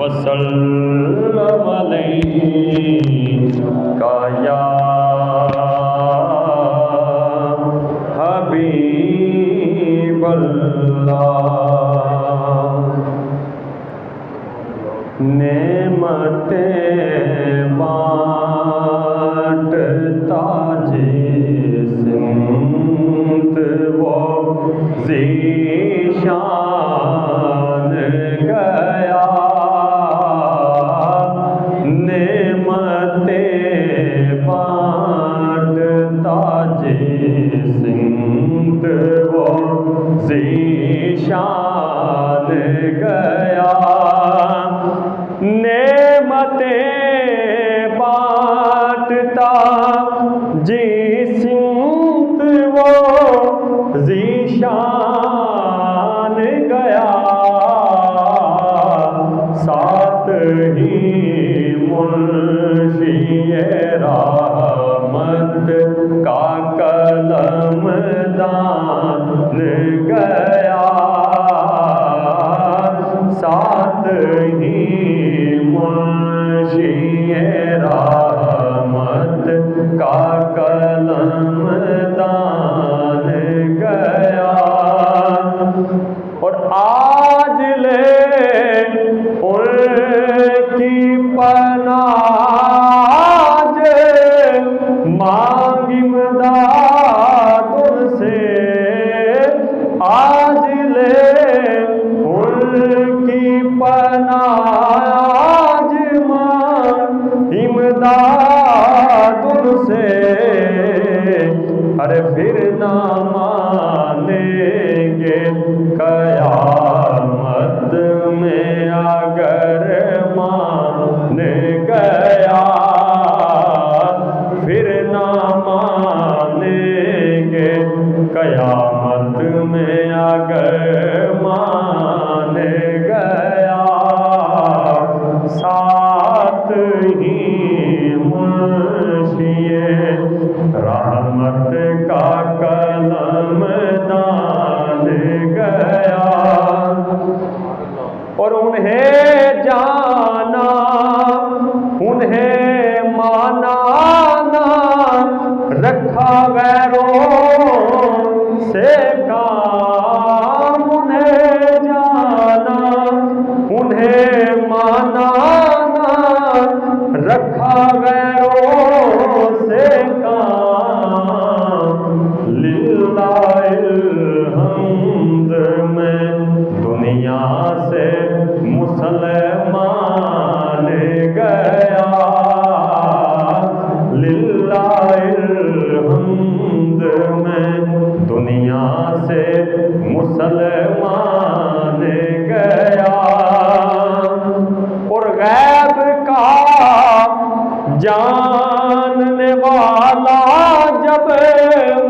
وسلم علیکا یا حبیب اللہ۔ نعمتیں بانٹتا جس سمت وہ ذیشان گیا، نعمتیں بانٹتا جس سمت وہ ذیشان گیا، نعمتیں بانٹتا جس سمت وہ ذیشان گیا، ساتھ ہی منشی رحمت کا قلم دان گیا، ساتھ ہی منشی رحمت کا قلم دان گیا، اور آج لے ان کی پناہ مانگ امداد ان سے، آج لے ان کی پناہ مانگ امداد ان سے، ارے پھر نہ مانیں گے قیامت میں اگر مان گیا، پھر نہ مانیں گے قیامت میں اگر مان گیا، ساتھ ہی منشی رحمت کا قلم دان گیا، اور انہیں جانا انہیں مانا نہ رکھا غیروں سے کام، انہیں جانا انہیں مانا نہ رکھا غیروں سے کام، للہ الحمد میں دنیا سے مسلمان گیا، للہ الحمد میں دنیا سے مسلمان گیا، اور غیب کا جاننے والا جب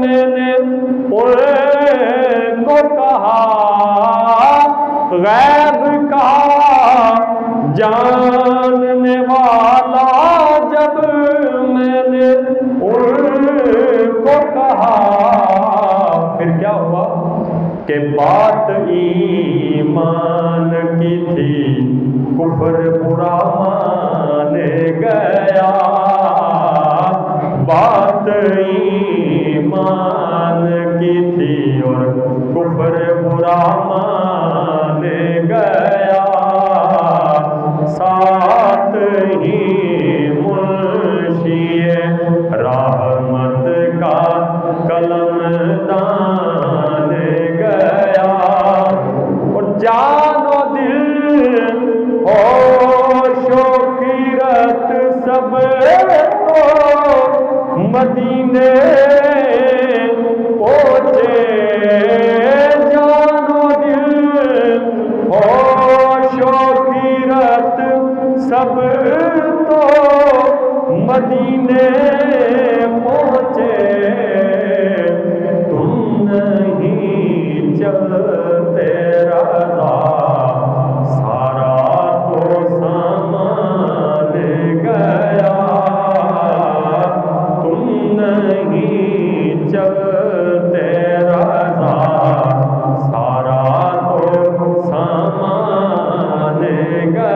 میں نے ان کو کہا، غیب کا جاننے والا جب میں نے ان کو کہا، پھر کیا ہوا کہ بات ایمان کی تھی کفر برا مان گیا، بات ایمان کی تھی اور کفر برا مان گیا، ساتھ ہی منشی رحمت کا قلم دان گیا، اور جان و دل ہوش و خیرت سب تو مدینے پہنچے، جان و دل ہوش و خیرت سب تو مدینے پہنچے، تم نہیں چلتے رضا سارا تو سامان گیا، تم نہیں چلتے رضا سارا تو سامان گیا،